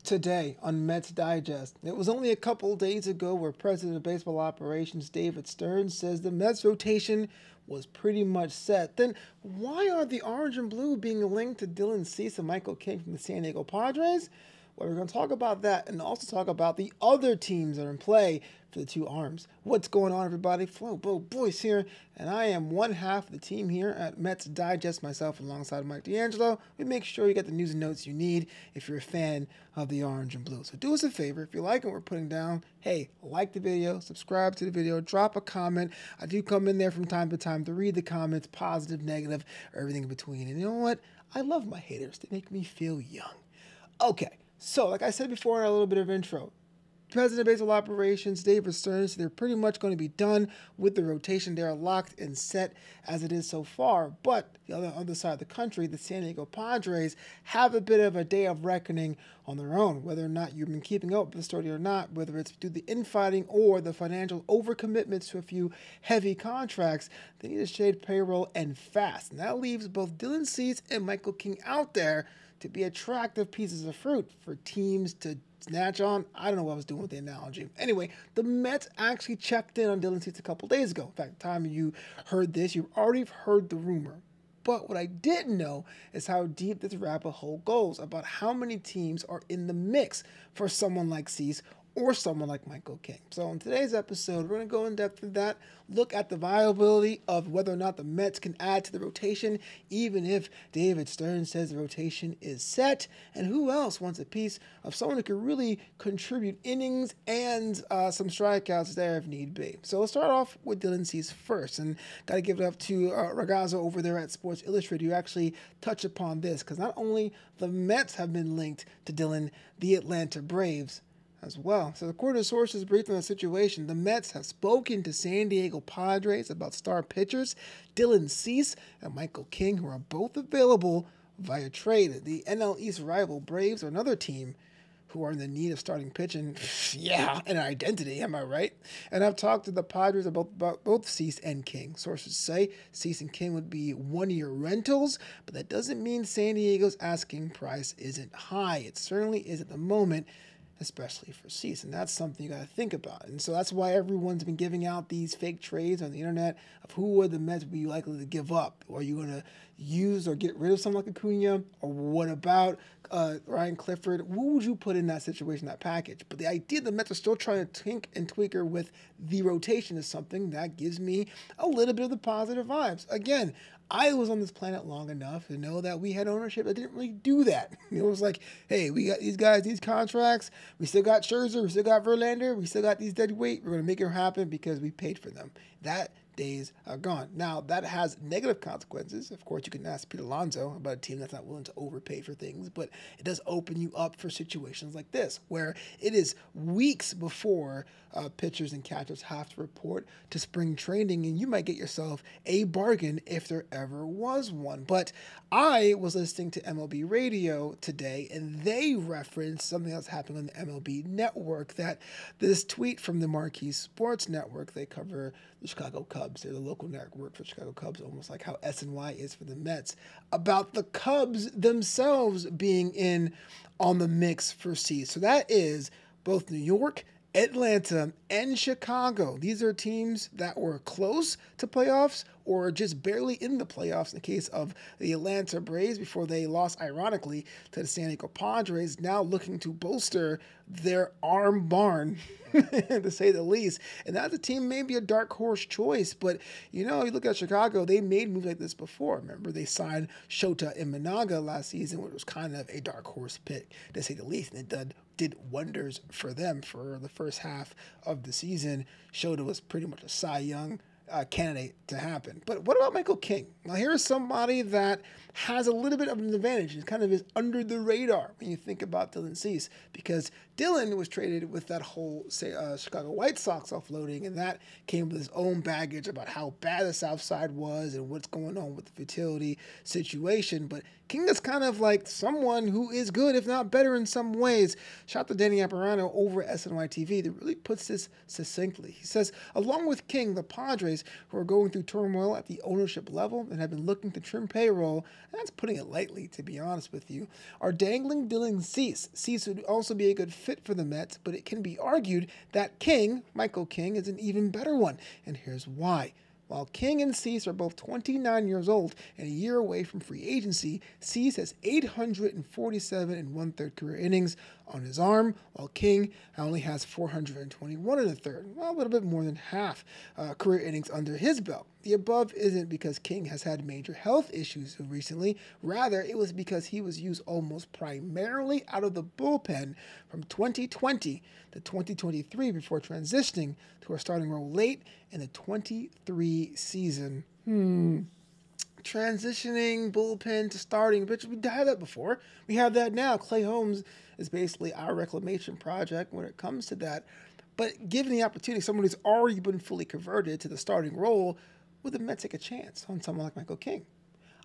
Today on Mets Digest. It was only a couple days ago where President of Baseball Operations David Stearns says the Mets rotation was pretty much set. Then why are the orange and blue being linked to Dylan Cease and Michael King from the San Diego Padres? Well, we're going to talk about that and also talk about the other teams that are in play for the two arms. What's going on, everybody? Flobo Boyce here, and I am one half of the team here at Mets Digest, myself alongside Mike D'Angelo. We make sure you get the news and notes you need if you're a fan of the orange and blue. So do us a favor, if you like what we're putting down, hey, like the video, subscribe to the video, drop a comment. I do come in there from time to time to read the comments, positive, negative, or everything in between. And you know what? I love my haters. They make me feel young. Okay. So, like I said before in a little bit of intro, President of Baseball Operations, David Stearns, they're pretty much going to be done with the rotation. They're locked and set as it is so far. But the other side of the country, the San Diego Padres, have a bit of a day of reckoning on their own. Whether or not you've been keeping up with the story or not, whether it's due to the infighting or the financial overcommitments to a few heavy contracts, they need to shade payroll and fast. And that leaves both Dylan Cease and Michael King out there to be attractive pieces of fruit for teams to snatch on. I don't know what I was doing with the analogy. Anyway, the Mets actually checked in on Dylan Cease a couple days ago. In fact, the time you heard this, you've already heard the rumor. But what I didn't know is how deep this rabbit hole goes about how many teams are in the mix for someone like Cease or someone like Michael King. So in today's episode, we're going to go in depth with that, look at the viability of whether or not the Mets can add to the rotation, even if David Stearns says the rotation is set, and who else wants a piece of someone who can really contribute innings and some strikeouts there if need be. So let's start off with Dylan Cease first, and got to give it up to Ragazzo over there at Sports Illustrated who actually touched upon this, because not only the Mets have been linked to Dylan, the Atlanta Braves as well. So according to sources briefed on the situation, the Mets have spoken to San Diego Padres about star pitchers Dylan Cease and Michael King, who are both available via trade. The NL East rival Braves are another team who are in the need of starting pitching. Yeah, and identity, am I right? And I've talked to the Padres about both Cease and King. Sources say Cease and King would be one-year rentals, but that doesn't mean San Diego's asking price isn't high. It certainly is at the moment, especially for Cease, and that's something you got to think about. And so that's why everyone's been giving out these fake trades on the internet of who would the Mets be likely to give up. Are you going to use or get rid of someone like Acuna? Or what about Ryan Clifford? Who would you put in that situation, that package? But the idea the Mets are still trying to tink and tweaker with the rotation is something that gives me a little bit of the positive vibes. Again, I was on this planet long enough to know that we had ownership that didn't really do that. It was like, hey, we got these guys, these contracts. We still got Scherzer. We still got Verlander. We still got these dead weight. We're going to make it happen because we paid for them. That days are gone. Now, that has negative consequences. Of course, you can ask Pete Alonso about a team that's not willing to overpay for things, but it does open you up for situations like this, where it is weeks before pitchers and catchers have to report to spring training, and you might get yourself a bargain if there ever was one. But I was listening to MLB Radio today, and they referenced something that's happening on the MLB Network, that this tweet from the Marquee Sports Network, they cover the Chicago Cubs. They're the local network for Chicago Cubs, almost like how SNY is for the Mets, about the Cubs themselves being in on the mix for Cease. So that is both New York, Atlanta, and Chicago. These are teams that were close to playoffs or just barely in the playoffs in the case of the Atlanta Braves before they lost, ironically, to the San Diego Padres, now looking to bolster their arm barn, to say the least. And that's a team, maybe a dark horse choice, but, you know, you look at Chicago, they made moves like this before. Remember, they signed Shota Imanaga last season, which was kind of a dark horse pick, to say the least, and it did wonders for them for the first half of the season. Shota was pretty much a Cy Young candidate to happen. But what about Michael King? Now, here's somebody that has a little bit of an advantage. It kind of is under the radar when you think about Dylan Cease, because Dylan was traded with that whole Chicago White Sox offloading, and that came with his own baggage about how bad the South Side was and what's going on with the fertility situation. But King is kind of like someone who is good, if not better in some ways. Shout out to Danny Apparano over at SNY TV that really puts this succinctly. He says, along with King, the Padres guys who are going through turmoil at the ownership level and have been looking to trim payroll, and that's putting it lightly, to be honest with you, are dangling Dylan Cease. Cease would also be a good fit for the Mets, but it can be argued that Michael King, is an even better one, and here's why. While King and Cease are both 29 years old and a year away from free agency, Cease has 847 and one-third career innings on his arm, while King only has 421 and a third, well, a little bit more than half career innings under his belt. The above isn't because King has had major health issues recently. Rather, it was because he was used almost primarily out of the bullpen from 2020 to 2023 before transitioning to a starting role late in the 23 season. Transitioning bullpen to starting, but we had that before. We have that now. Clay Holmes is basically our reclamation project when it comes to that. But given the opportunity, someone who's already been fully converted to the starting role, would the Mets take a chance on someone like Michael King?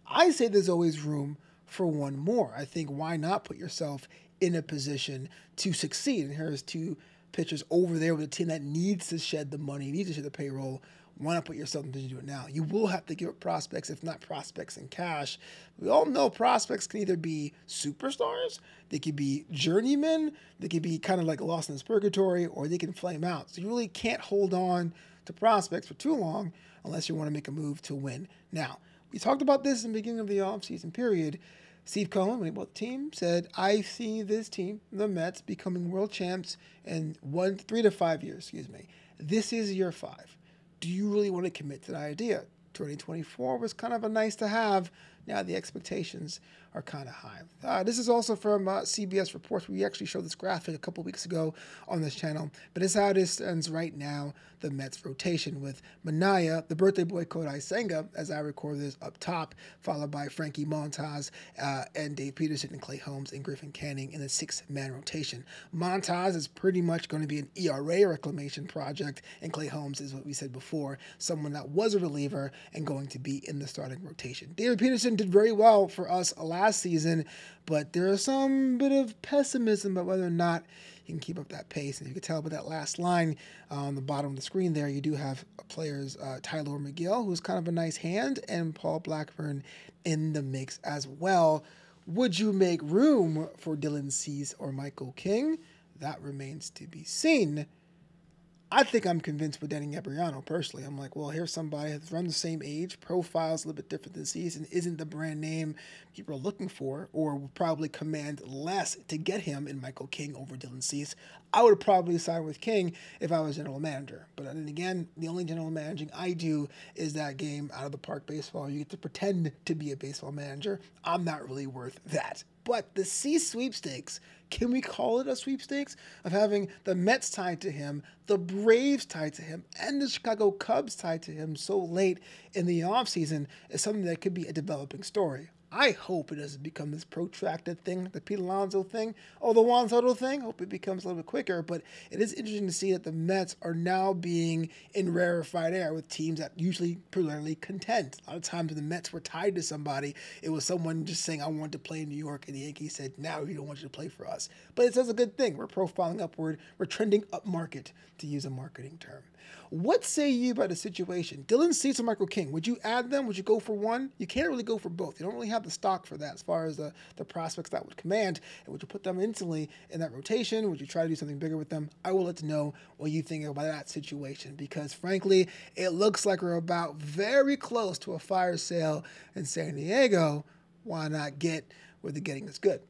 I say there's always room for one more. I think why not put yourself in a position to succeed? And here's two pitchers over there with a team that needs to shed the money, needs to shed the payroll. Why not put yourself in a position to do it now? You will have to give up prospects, if not prospects in cash. We all know prospects can either be superstars, they could be journeymen, they could be kind of like lost in this purgatory, or they can flame out. So you really can't hold on to prospects for too long unless you want to make a move to win. Now, we talked about this in the beginning of the offseason period. Steve Cohen, when he bought the team, said, I see this team, the Mets, becoming world champs in 3 to 5 years, This is year 5. Do you really want to commit to the idea? 2024 was kind of a nice to have. Now the expectations are kind of high. This is also from CBS Reports. We actually showed this graphic a couple weeks ago on this channel. But it's how this ends right now, the Mets rotation, with Manaea, the birthday boy Kodai Senga, as I record this, up top, followed by Frankie Montas and Dave Peterson and Clay Holmes and Griffin Canning in a 6-man rotation. Montas is pretty much going to be an ERA reclamation project, and Clay Holmes is what we said before, someone that was a reliever and going to be in the starting rotation. David Peterson did very well for us last season, but there is some bit of pessimism about whether or not he can keep up that pace. And you can tell by that last line on the bottom of the screen there, you do have players Tyler McGill, who's kind of a nice hand, and Paul Blackburn in the mix as well. Would you make room for Dylan Cease or Michael King? That remains to be seen. I think I'm convinced with Danny Gabriano, personally. I'm like, well, here's somebody that's around the same age, profile's a little bit different than Cease, and isn't the brand name people are looking for, or will probably command less to get him in Michael King over Dylan Cease. I would probably side with King if I was general manager. But then again, the only general managing I do is that game out of the park baseball. You get to pretend to be a baseball manager. I'm not really worth that. But the Cease sweepstakes, can we call it a sweepstakes? Of having the Mets tied to him, the Braves tied to him, and the Chicago Cubs tied to him so late in the offseason is something that could be a developing story. I hope it doesn't become this protracted thing, the Pete Alonso thing, or the Juan Soto thing. Hope it becomes a little bit quicker, but it is interesting to see that the Mets are now being in rarefied air with teams that usually primarily contend. A lot of times when the Mets were tied to somebody, it was someone just saying, I want to play in New York, and the Yankees said, now we don't want you to play for us. But it's a good thing. We're profiling upward. We're trending up market, to use a marketing term. What say you about the situation? Dylan Cease or Michael King? Would you add them? Would you go for one? You can't really go for both. You don't really have the stock for that as far as the prospects that would command. And would you put them instantly in that rotation? Would you try to do something bigger with them? I will let you know what you think about that situation, because frankly, it looks like we're about very close to a fire sale in San Diego. Why not get where the getting is good?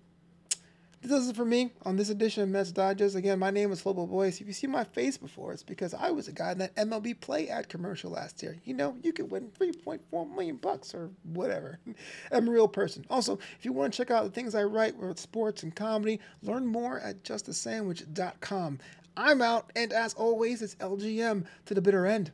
This does it for me on this edition of Mets Digest. Again, my name is Flobo Boyce. If you see my face before, it's because I was a guy in that MLB Play ad commercial last year. You know, you could win $3.4 million or whatever. I'm a real person. Also, if you want to check out the things I write with sports and comedy, learn more at justasandwich.com. I'm out, and as always, it's LGM to the bitter end.